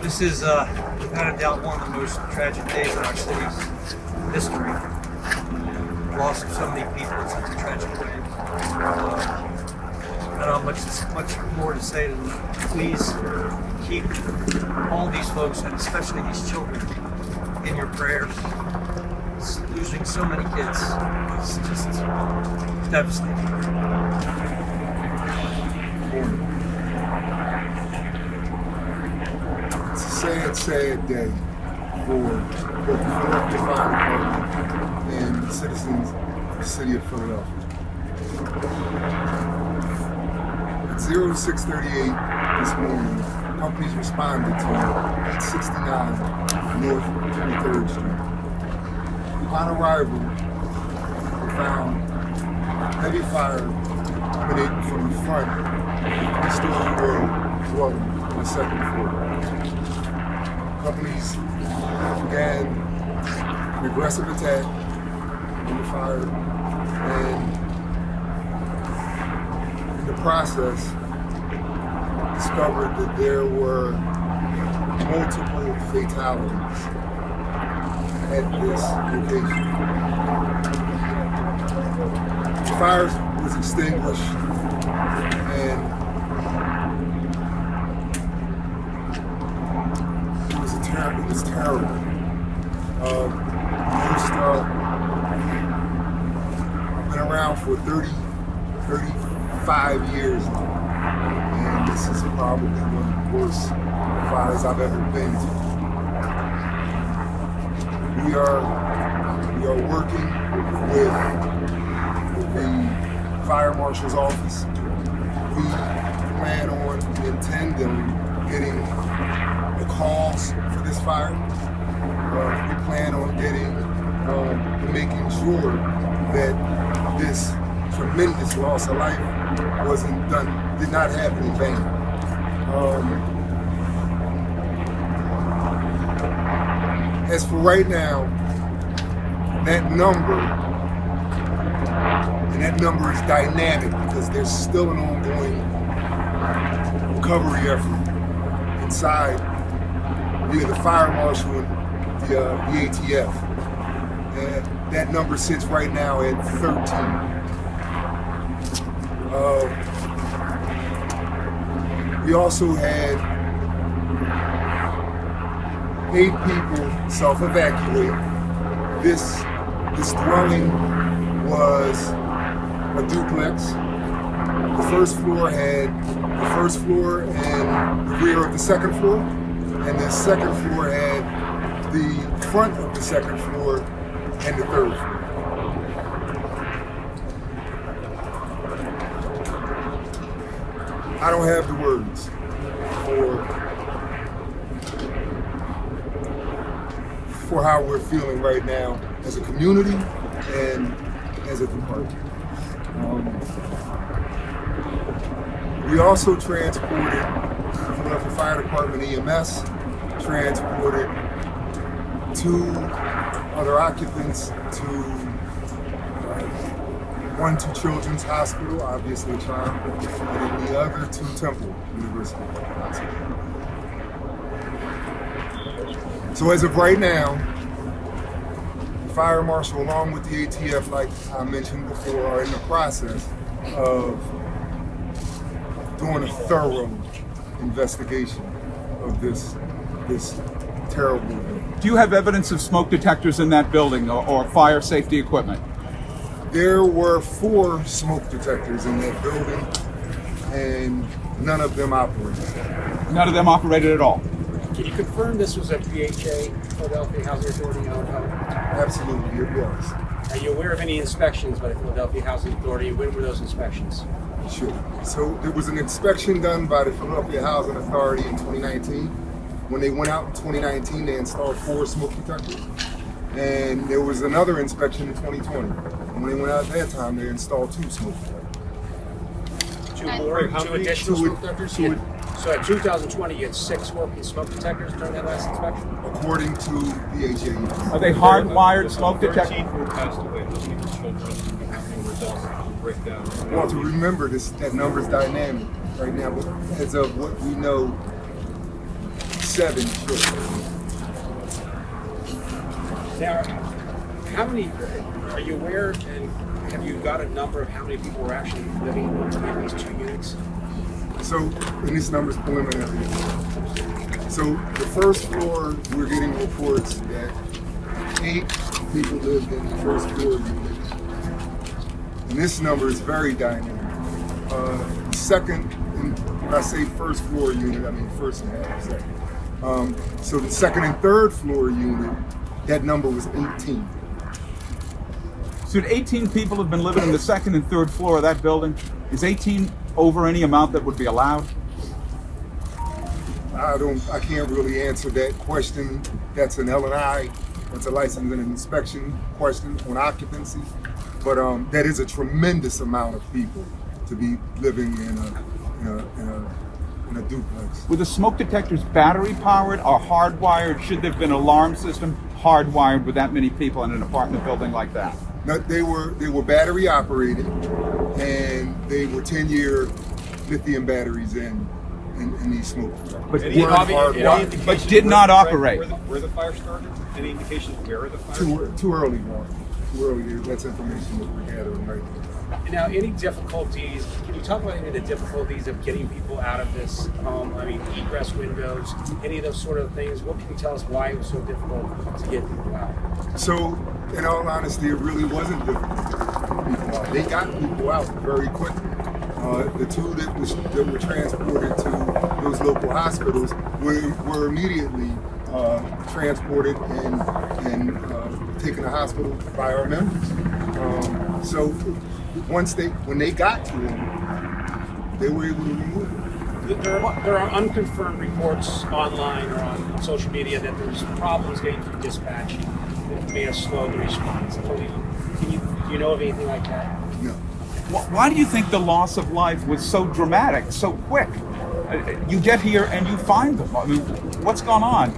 This is, without a doubt, one of the most tragic days in our city's history. The loss of so many people in such a tragic way. I don't have much more to say than please keep all these folks, and especially these children, in your prayers. Losing so many kids is just devastating. It's a sad, sad day for both the Philadelphia Fire Department and the citizens of the city of Philadelphia. At 0638 this morning, companies responded to 869 North 23rd Street. Upon arrival, we found heavy fire emanating from the front of the three-story dwelling on the second floor. Companies began an aggressive attack on the fire, and in the process, discovered that there were multiple fatalities at this location. The fire was extinguished, and it was terrible. I've been around for 35 years now, and this is probably one of the worst fires I've ever been to. We are working with the fire marshal's office. We plan on and intend on getting the cause for this fire. We plan on getting making sure that this tremendous loss of life did not happen in vain. As for right now, that number is dynamic because there's still an ongoing recovery effort inside via the fire marshal and the ATF. And that number sits right now at 13. We also had 8 people self-evacuate. This dwelling was a duplex. The first floor had the first floor and the rear of the second floor, and the second floor had the front of the second floor and the third floor. I don't have the words for how we're feeling right now as a community and as a department. We also transported the Philadelphia Fire Department EMS, transported 2 other occupants to one to Children's Hospital, obviously a child, and then the other to Temple University Hospital. So as of right now, the fire marshal, along with the ATF, like I mentioned before, are in the process of doing a thorough investigation of this terrible event. Do you have evidence of smoke detectors in that building or fire safety equipment? There were 4 smoke detectors in that building, and none of them operated. None of them operated at all? Can you confirm this was a PHA, Philadelphia Housing Authority owned home? Absolutely, it was. Are you aware of any inspections by the Philadelphia Housing Authority? When were those inspections? Sure. So there was an inspection done by the Philadelphia Housing Authority in 2019. When they went out in 2019, they installed 4 smoke detectors. And there was another inspection in 2020. And when they went out at that time, they installed 2 smoke detectors. 2 more, 2 additional smoke detectors? So in 2020, you had 6 working smoke detectors during that last inspection? According to the HAE. Are they hardwired smoke detectors? 13 who passed away, how many children? How many were lost? Breakdown. Well, to remember, that number is dynamic right now. But as of what we know 7 children. Now, how many, are you aware, and have you got a number of how many people were actually living in these 2 units? So, and this number's preliminary. So the first floor, we're getting reports that 8 people lived in the first floor unit. And this number is very dynamic. Second, and when I say first floor unit, I mean first and half second. So the second and third floor unit, that number was 18. So 18 people have been living in the second and third floor of that building. Is 18 over any amount that would be allowed? I can't really answer that question. That's an L&I, that's a license and inspection question on occupancy. But that is a tremendous amount of people to be living in a duplex. Were the smoke detectors battery powered or hardwired? Should there have been an alarm system hardwired with that many people in an apartment building like that? No, they were battery operated, and they were 10-year lithium batteries in these smoke detectors. But Any did not, indication but did where not the- operate. Where the fire started? Any indication of where the fire started? Too early, Warren. Too early. That's information that we're gathering right now. Now, any difficulties, can you talk about any of the difficulties of getting people out of this home? I mean, egress windows, any of those sort of things. What can you tell us why it was so difficult to get people out? So, in all honesty, it really wasn't difficult to get people out. They got people out very quickly. The 2 that were transported to those local hospitals were immediately transported and taken to hospital by our members. So when they got to them, they were able to remove them. There are unconfirmed reports online or on social media that there's problems getting through dispatch that may have slowed the response. Do you know of anything like that? No. Why do you think the loss of life was so dramatic, so quick? You get here and you find them. I mean, what's going on?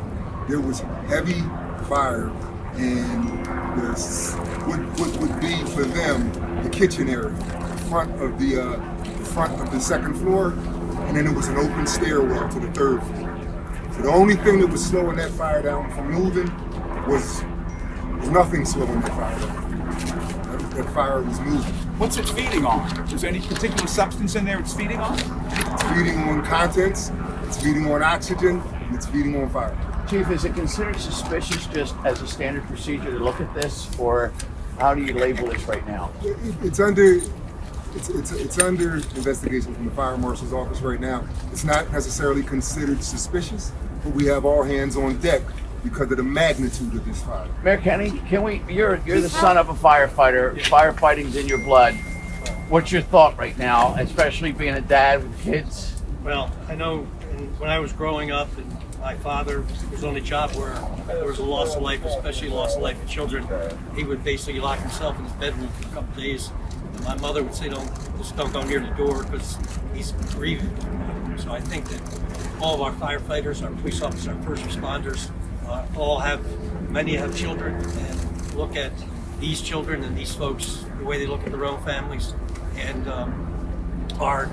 There was heavy fire in what would be for them the kitchen area, the front of the second floor, and then it was an open stairwell to the third floor. So the only thing that was slowing that fire down from moving was nothing slowing that fire down. That fire was moving. What's it feeding on? Is there any particular substance in there it's feeding on? It's feeding on contents, it's feeding on oxygen, and it's feeding on fire. Chief, is it considered suspicious just as a standard procedure to look at this, or how do you label this right now? It's under investigation from the fire marshal's office right now. It's not necessarily considered suspicious, but we have all hands on deck because of the magnitude of this fire. Mayor Kenney, you're the son of a firefighter. Firefighting's in your blood. What's your thought right now, especially being a dad with kids? Well, I know when I was growing up, and my father was on a job where there was a loss of life, especially loss of life of children. He would basically lock himself in his bedroom for a couple days. And my mother would say, don't go near the door because he's grieving. So I think that all of our firefighters, our police officers, our first responders, many have children, and look at these children and these folks, the way they look at their own families, and are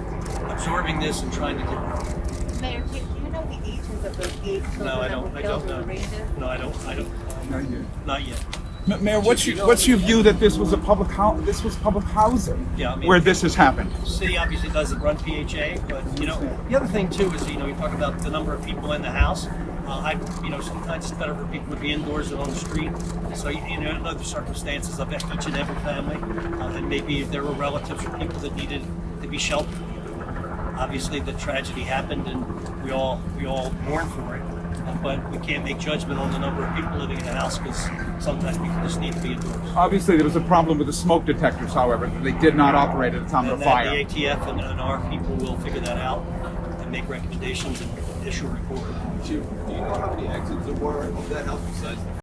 absorbing this and trying to get. Mayor, do you know the ages of those 8 children No, I that were don't. I killed don't in the know. ranges? No, I don't. Not yet. Not yet. Mayor, what's your view that this was public housing? Yeah, I mean, where this has happened? The city obviously doesn't run PHA, but the other thing too is you talk about the number of people in the house. Sometimes it's better for people to be indoors than on the street. So in other circumstances of each and every family, and maybe if there were relatives or people that needed to be sheltered. Obviously, the tragedy happened, and we all mourn for it. But we can't make judgment on the number of people living in the house because sometimes people just need to be indoors. Obviously, there was a problem with the smoke detectors, however. They did not operate at the time of the fire. The ATF and our people will figure that out and make recommendations and issue a report. Chief, do you know how many exits there were of that house besides